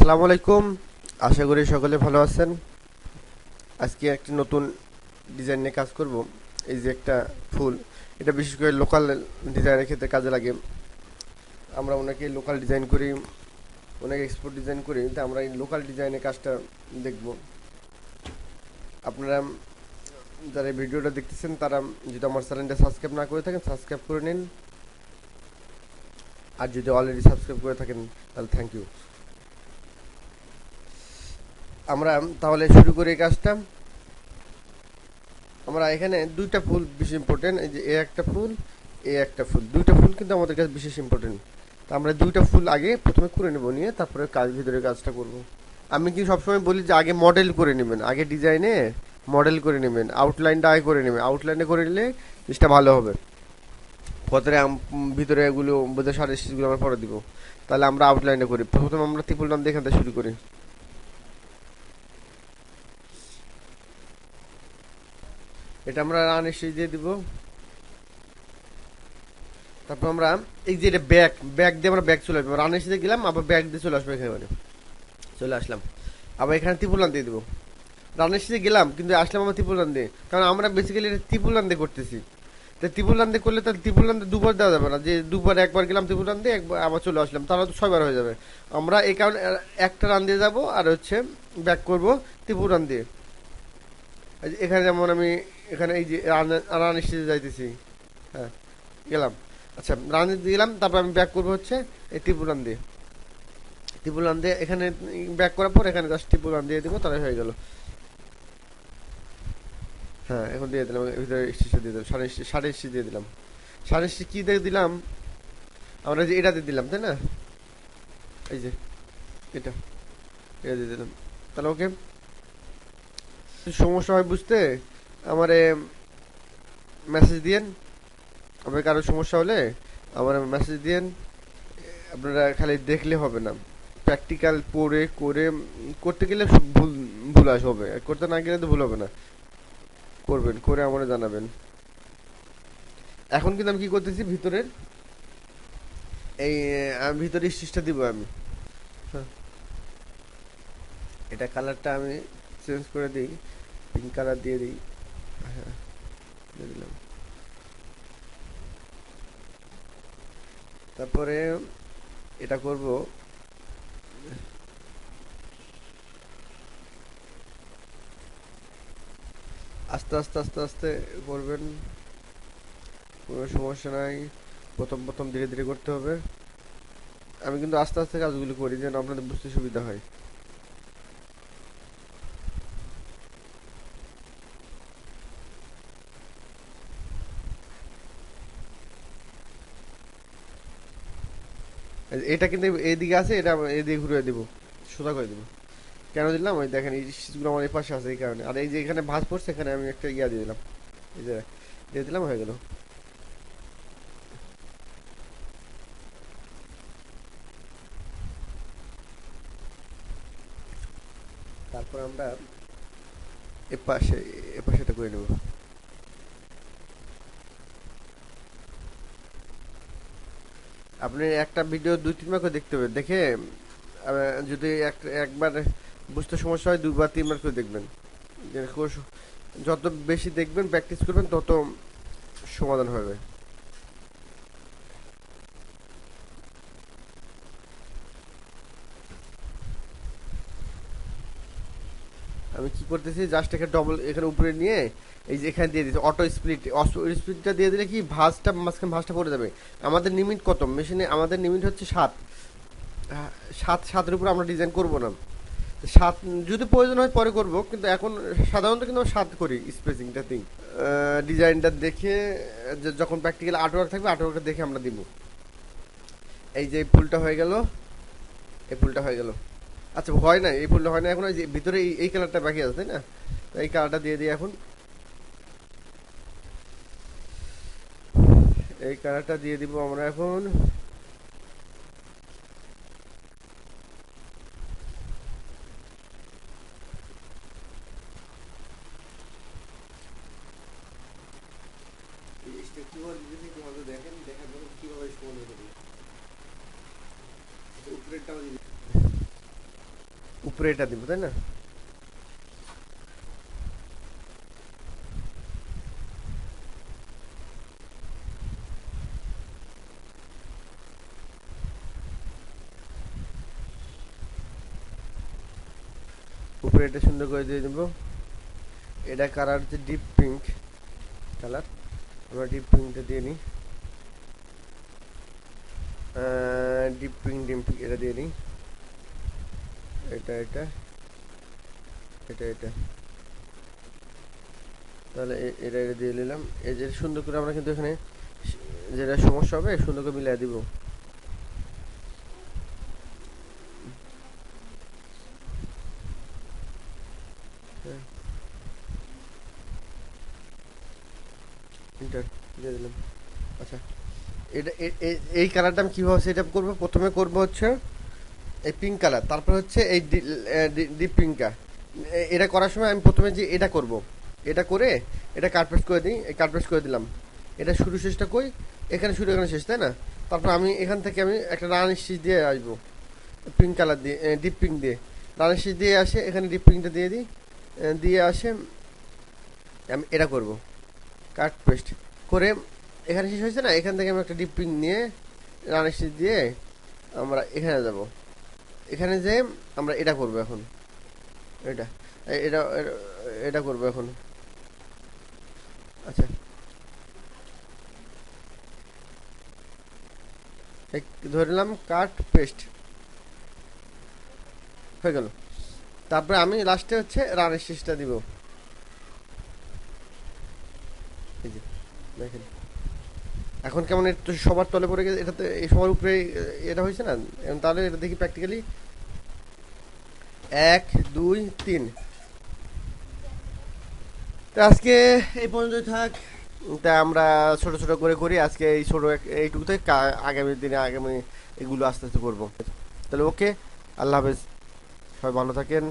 আসসালামু আলাইকুম। আশা করি সকলে ভালো আছেন। আজকে একটি নতুন ডিজাইন নিয়ে কাজ করব। এই যে একটা ফুল, এটা বিশেষ করে লোকাল ডিজাইনের ক্ষেত্রে কাজে লাগে। আমরা অনেকে লোকাল ডিজাইন করি, অনেকে এক্সপোর্ট ডিজাইন করি, তো আমরা এই লোকাল ডিজাইনের কাজটা দেখব। আপনারা যারা এই ভিডিওটা দেখতেছেন তারা যদি আমার চ্যানেলটা সাবস্ক্রাইব না করে থাকেন সাবস্ক্রাইব করে নিন, আর যদি অলরেডি সাবস্ক্রাইব করে থাকেন তাহলে থ্যাংক ইউ। আমরা তাহলে শুরু করি এই কাজটা। আমরা এখানে দুইটা ফুল বেশি ইম্পর্টেন্ট, এই যে এ একটা ফুল, এ একটা ফুল, দুইটা ফুল কিন্তু আমাদের কাছে বিশেষ ইম্পর্টেন্ট। তো আমরা দুইটা ফুল আগে প্রথমে করে নেব, নিয়ে তারপরে ভিতরে কাজটা করব। আমি কি সবসময় বলি যে আগে মডেল করে নেবেন, আগে ডিজাইনে মডেল করে নেবেন, আউটলাইনটা আগে করে নেবেন। আউটলাইনে করে নিলে জিনিসটা ভালো হবে। পরে ভিতরে এগুলো বোঝা সারের স্টিচগুলো আমরা পরে দিব। তাহলে আমরা আউটলাইনে করি। প্রথমে আমরা ত্রিপুল নাম দিয়ে এখান থেকে শুরু করি। এটা আমরা রান স্টিচ দিয়ে দিব। তারপর আমরা এই যে এটা ব্যাক ব্যাক দিয়ে আমরা ব্যাক চলে আসবো, রানের সাথে গেলাম আবার ব্যাক দিয়ে চলে আসবো, এখানে চলে আসলাম। আবার এখানে ত্রিপুলান দিয়ে দেবো। রানের সাথে গেলাম কিন্তু আসলাম আমরা ত্রিপুলান দিয়ে, কারণ আমরা বেসিক্যালি এটা ত্রিপুলান দিয়ে করতেছি। তো ত্রিপুলান দিয়ে করলে তাহলে ত্রিপুলান দিয়ে দুবার দেওয়া যাবে না, যে দুবার একবার গেলাম ত্রিপুলান দিয়ে একবার আবার চলে আসলাম, তাহলে তো 6বার হয়ে যাবে। আমরা এই কারণে একটা রান দিয়ে যাবো আর হচ্ছে ব্যাক করবো ত্রিপুলান দিয়ে। এখানে যেমন আমি এখানে এই যে রান স্টেজে যাইতেছি, হ্যাঁ গেলাম। আচ্ছা রান দিয়ে গেলাম, তারপর আমি ব্যাক করবো হচ্ছে এই ত্রিপুরান দিয়ে। ত্রিপুরান দিয়ে এখানে ব্যাক করার পর এখানে জাস্ট ত্রিপুরান দিয়ে দিব, তাহলে হয়ে গেল। হ্যাঁ এখন দিয়ে দিলাম, ভিতরে স্টিচটা দিয়ে দিলাম, সাড়ে স্টিচ দিয়ে দিলাম। সাড়ে স্টিচ কি দিয়ে দিলাম, আমরা যে এটা দিয়ে দিলাম তাই না, এই যে এটা এটা দিয়ে দিলাম। তাহলে ওকে, সমস্যা হয় বুঝতে আমারে মেসেজ দিয়েন। আপনার কারো সমস্যা হলে আমার মেসেজ দিয়েন। আপনারা খালি দেখলে হবে না, প্র্যাকটিক্যাল পড়ে করে করতে গেলে ভুল ভুল হবে, করতে না গেলে তো ভুল হবে না। করবেন, করে আমাকে জানাবেন। এখন কিন্তু আমি কি করতেছি, ভিতরের এই আমি ভিতরে স্টিচটা দিব আমি। হ্যাঁ, এটা কালারটা আমি চেঞ্জ করে দিই, পিঙ্ক কালার দিয়ে দিই। হ্যাঁ দিয়ে দিলাম। তারপরে এটা করব, আস্তে আস্তে আস্তে আস্তে করবেন, কোনো সমস্যা নাই। প্রথম প্রথম ধীরে ধীরে করতে হবে। আমি কিন্তু আস্তে আস্তে কাজগুলো করি যেন আপনাদের বুঝতে সুবিধা হয়। এটা কিন্তু এইদিকে আছে, এটা এইদিকে ঘুরে দিব, সোজা করে দিব। কেন দিলাম, ওই দেখেন এই শীটগুলো আমার এই পাশে আছে এই কারণে। আর এই যে এখানে ভাঁজ পড়ছে, এখানে আমি একটা ইয়া দিয়ে দিলাম, এই যে দিয়ে দিলাম, হয়ে গেল। তারপর আমরা এপাশে এপাশে এটা করে নেব। আপনি একটা ভিডিও 2-3 বার করে দেখতে হবে, দেখে যদি একবার বুঝতে সমস্যা হয় 2 বার 3 বার করে দেখবেন। যত বেশি দেখবেন প্র্যাকটিস করবেন তত সমাধান হবে। আমি কি করতেছি, জাস্ট এখানে ডবল এখানে উপরে নিয়ে এই যে এখানে দিয়ে দিচ্ছি অটো স্প্লিট। স্প্লিটটা দিয়ে দিলে কি ভাঁজটা মাঝখানে ভাঁজটা পড়ে যাবে। আমাদের লিমিট কত মেশিনে, আমাদের লিমিট হচ্ছে 7। 7-7-এর উপর আমরা ডিজাইন করব না। 7 যদি প্রয়োজন হয় পরে করব, কিন্তু এখন সাধারণত কিন্তু আমরা 7 করি স্পেসিংটা দিই। ডিজাইনটা দেখে যখন প্র্যাকটিক্যাল আর্টওয়ার্ক থাকবে আর্টওয়ার্কটা দেখে আমরা দিব। এই যে এই ফুলটা হয়ে গেল, এই ফুলটা হয়ে গেল। আচ্ছা হয় না, এই ফুলটা হয় না এখন, ওই যে ভিতরে এই কালারটা বাকি আছে তাই না, তো এই কালারটা দিয়ে দিই এখন। এই কালারটা দিয়ে দিব আমরা এখন। দেখেন দেখার পর কিভাবে উপরেরটাও উপরে এটা দিব, তাই না? উপরে এটা সুন্দর করে দিয়ে দেবো। এটা কালার হচ্ছে ডিপ পিঙ্ক কালার, আমরা ডিপ পিঙ্কটা দিয়ে নিই। ডিপ পিঙ্ক এটা দিয়ে নিই। এটা এটা এটা এটা তাহলে এটা এটা দিয়ে নিলাম। এই যে সুন্দর করে আমরা কিন্তু এখানে যেটা সমস্যা হবে সুন্দর করে মিলিয়ে দিব। ইন্টার দিয়ে দিলাম। আচ্ছা, এটা এই কালারটা আমি কীভাবে সেট আপ করবো? প্রথমে করবো হচ্ছে এই পিঙ্ক কালার, তারপর হচ্ছে এই ডিপ পিঙ্কটা। এটা করার সময় আমি প্রথমে যে এটা করব, এটা করে এটা কাট পেস্ট করে দিই। এই কাট পেস্ট করে দিলাম। এটা শুরু শেষটা কই? এখানে শুরু এখানে শেষ, তাই না? তারপর আমি এখান থেকে আমি একটা রানের শীষ দিয়ে আসবো, পিঙ্ক কালার দিয়ে, ডিপ পিঙ্ক দিয়ে রানের শীষ দিয়ে আসে, এখানে ডিপ পিঙ্কটা দিয়ে দিই, দিয়ে আসে আমি এটা করব কাট পেস্ট করে। এখানে শেষ হয়েছে না, এখান থেকে আমি একটা ডিপ পিঙ্ক নিয়ে রানের শীষ দিয়ে আমরা এখানে যাব। এখানে যে আমরা এটা করব এখন, এটা এটা এটা করবো এখন। আচ্ছা, ধরলাম কাট পেস্ট হয়ে গেল। তারপরে আমি লাস্টে হচ্ছে রানের শেষটা দিব। এই যে দেখেন এখন কেমন একটু সবার তলে পড়ে গেছে, এটাতে এই সবার উপরে এটা হয়েছে না? তাহলে এটা দেখি প্র্যাকটিক্যালি 1 2 3। তো আজকে এই পর্যন্তই থাক। তা আমরা ছোট ছোট করে করি আজকে, এই ছোট এইটুকুতে আগামী দিনে আগামী এগুলো আস্তে আস্তে করবো। তাহলে ওকে, আল্লাহ হাফেজ, সবাই ভালো থাকেন।